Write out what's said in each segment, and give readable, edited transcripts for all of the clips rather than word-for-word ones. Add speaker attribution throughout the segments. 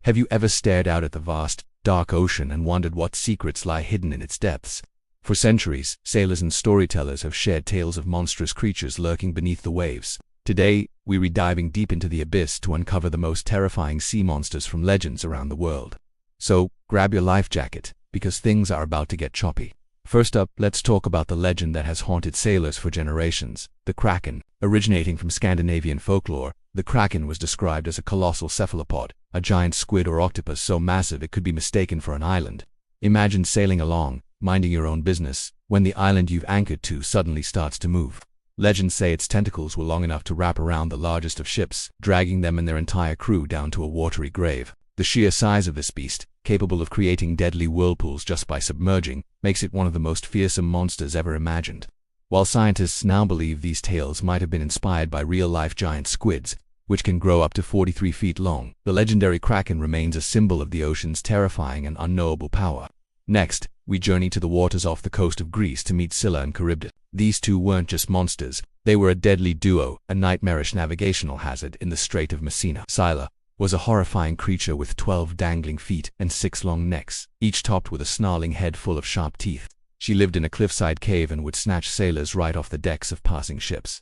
Speaker 1: Have you ever stared out at the vast, dark ocean and wondered what secrets lie hidden in its depths? For centuries, sailors and storytellers have shared tales of monstrous creatures lurking beneath the waves. Today, we're diving deep into the abyss to uncover the most terrifying sea monsters from legends around the world. So, grab your life jacket, because things are about to get choppy. First up, let's talk about the legend that has haunted sailors for generations, the kraken. Originating from Scandinavian folklore, the kraken was described as a colossal cephalopod, a giant squid or octopus so massive it could be mistaken for an island. Imagine sailing along, minding your own business, when the island you've anchored to suddenly starts to move. Legends say its tentacles were long enough to wrap around the largest of ships, dragging them and their entire crew down to a watery grave. The sheer size of this beast, capable of creating deadly whirlpools just by submerging, makes it one of the most fearsome monsters ever imagined. While scientists now believe these tales might have been inspired by real-life giant squids, which can grow up to 43 feet long, the legendary kraken remains a symbol of the ocean's terrifying and unknowable power. Next, we journey to the waters off the coast of Greece to meet Scylla and Charybdis. These two weren't just monsters, they were a deadly duo, a nightmarish navigational hazard in the Strait of Messina. Scylla was a horrifying creature with 12 dangling feet and 6 long necks, each topped with a snarling head full of sharp teeth. She lived in a cliffside cave and would snatch sailors right off the decks of passing ships.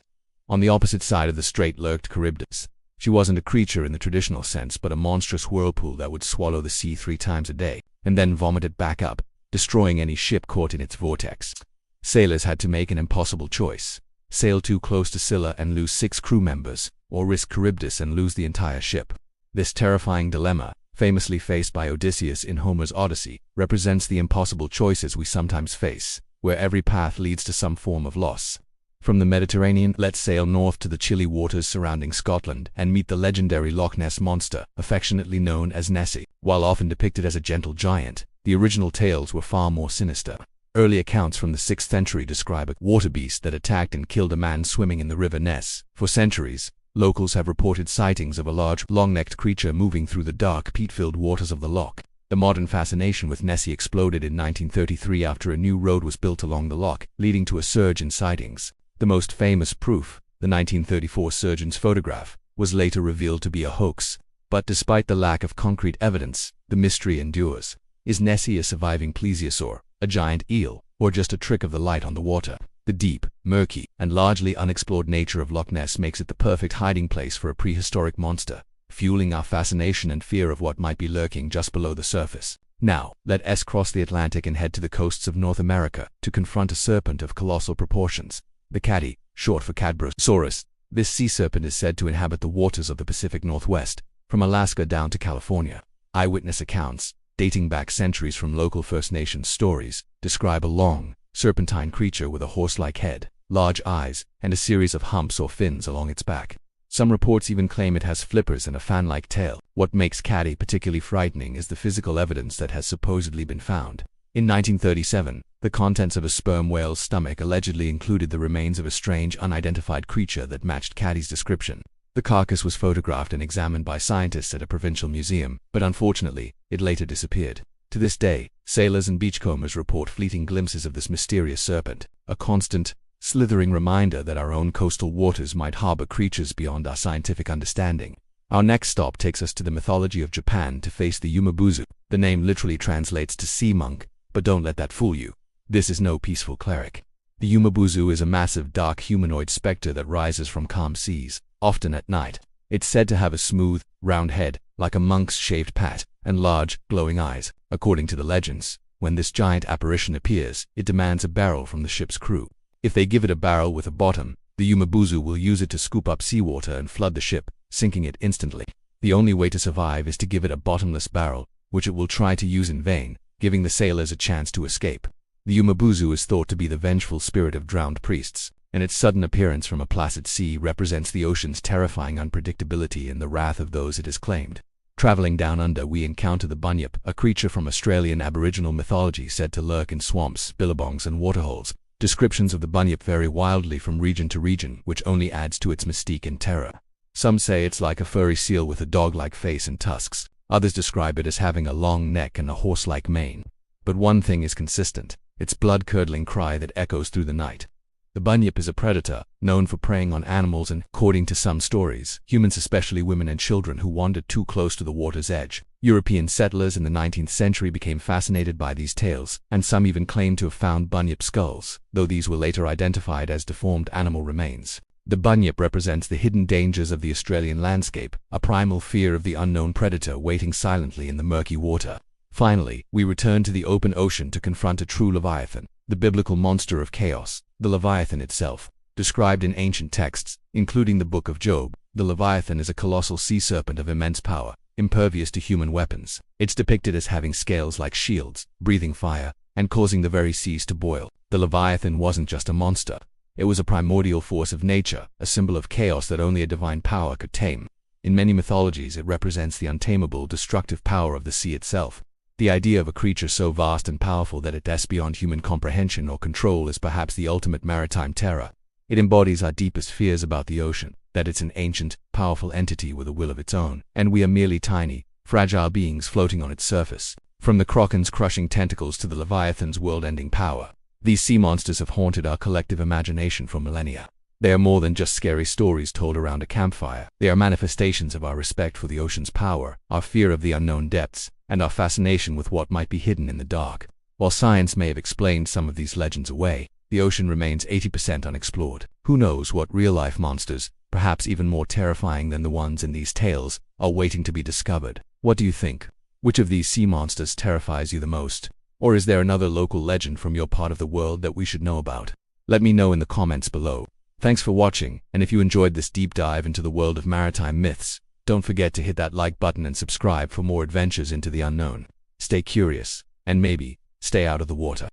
Speaker 1: On the opposite side of the strait lurked Charybdis. She wasn't a creature in the traditional sense, but a monstrous whirlpool that would swallow the sea 3 times a day, and then vomit it back up, destroying any ship caught in its vortex. Sailors had to make an impossible choice: sail too close to Scylla and lose 6 crew members, or risk Charybdis and lose the entire ship. This terrifying dilemma, famously faced by Odysseus in Homer's Odyssey, represents the impossible choices we sometimes face, where every path leads to some form of loss. From the Mediterranean, let's sail north to the chilly waters surrounding Scotland and meet the legendary Loch Ness monster, affectionately known as Nessie. While often depicted as a gentle giant, the original tales were far more sinister. Early accounts from the 6th century describe a water beast that attacked and killed a man swimming in the River Ness. For centuries, locals have reported sightings of a large, long-necked creature moving through the dark, peat-filled waters of the loch. The modern fascination with Nessie exploded in 1933 after a new road was built along the loch, leading to a surge in sightings. The most famous proof, the 1934 surgeon's photograph, was later revealed to be a hoax. But despite the lack of concrete evidence, the mystery endures. Is Nessie a surviving plesiosaur, a giant eel, or just a trick of the light on the water? The deep, murky, and largely unexplored nature of Loch Ness makes it the perfect hiding place for a prehistoric monster, fueling our fascination and fear of what might be lurking just below the surface. Now, let us cross the Atlantic and head to the coasts of North America to confront a serpent of colossal proportions, the catty, short for Cadbrosaurus. This sea serpent is said to inhabit the waters of the Pacific Northwest, from Alaska down to California. Eyewitness accounts, dating back centuries from local First Nations stories, describe a long, serpentine creature with a horse-like head, large eyes, and a series of humps or fins along its back. Some reports even claim it has flippers and a fan-like tail. What makes catty particularly frightening is the physical evidence that has supposedly been found. In 1937, the contents of a sperm whale's stomach allegedly included the remains of a strange, unidentified creature that matched catty's description. The carcass was photographed and examined by scientists at a provincial museum, but unfortunately, it later disappeared. To this day, sailors and beachcombers report fleeting glimpses of this mysterious serpent, a constant, slithering reminder that our own coastal waters might harbor creatures beyond our scientific understanding. Our next stop takes us to the mythology of Japan to face the umibozu. The name literally translates to sea monk, but don't let that fool you. This is no peaceful cleric. The umibozu is a massive dark humanoid specter that rises from calm seas, often at night. It's said to have a smooth, round head, like a monk's shaved pate, and large, glowing eyes. According to the legends, when this giant apparition appears, it demands a barrel from the ship's crew. If they give it a barrel with a bottom, the umibozu will use it to scoop up seawater and flood the ship, sinking it instantly. The only way to survive is to give it a bottomless barrel, which it will try to use in vain, giving the sailors a chance to escape. The umibozu is thought to be the vengeful spirit of drowned priests, and its sudden appearance from a placid sea represents the ocean's terrifying unpredictability and the wrath of those it has claimed. Traveling down under, we encounter the bunyip, a creature from Australian Aboriginal mythology said to lurk in swamps, billabongs, and waterholes. Descriptions of the bunyip vary wildly from region to region, which only adds to its mystique and terror. Some say it's like a furry seal with a dog-like face and tusks. Others describe it as having a long neck and a horse-like mane. But one thing is consistent: its blood-curdling cry that echoes through the night. The bunyip is a predator, known for preying on animals and, according to some stories, humans, especially women and children who wandered too close to the water's edge. European settlers in the 19th century became fascinated by these tales, and some even claimed to have found bunyip skulls, though these were later identified as deformed animal remains. The bunyip represents the hidden dangers of the Australian landscape, a primal fear of the unknown predator waiting silently in the murky water. Finally, we return to the open ocean to confront a true leviathan, the biblical monster of chaos. The leviathan itself, described in ancient texts, including the Book of Job, the leviathan is a colossal sea serpent of immense power, impervious to human weapons. It's depicted as having scales like shields, breathing fire, and causing the very seas to boil. The leviathan wasn't just a monster. It was a primordial force of nature, a symbol of chaos that only a divine power could tame. In many mythologies, it represents the untamable, destructive power of the sea itself. The idea of a creature so vast and powerful that it is beyond human comprehension or control is perhaps the ultimate maritime terror. It embodies our deepest fears about the ocean, that it's an ancient, powerful entity with a will of its own, and we are merely tiny, fragile beings floating on its surface. From the kraken's crushing tentacles to the leviathan's world-ending power, these sea monsters have haunted our collective imagination for millennia. They are more than just scary stories told around a campfire. They are manifestations of our respect for the ocean's power, our fear of the unknown depths, and our fascination with what might be hidden in the dark. While science may have explained some of these legends away, the ocean remains 80% unexplored. Who knows what real-life monsters, perhaps even more terrifying than the ones in these tales, are waiting to be discovered? What do you think? Which of these sea monsters terrifies you the most? Or is there another local legend from your part of the world that we should know about? Let me know in the comments below. Thanks for watching, and if you enjoyed this deep dive into the world of maritime myths, don't forget to hit that like button and subscribe for more adventures into the unknown. Stay curious, and maybe, stay out of the water.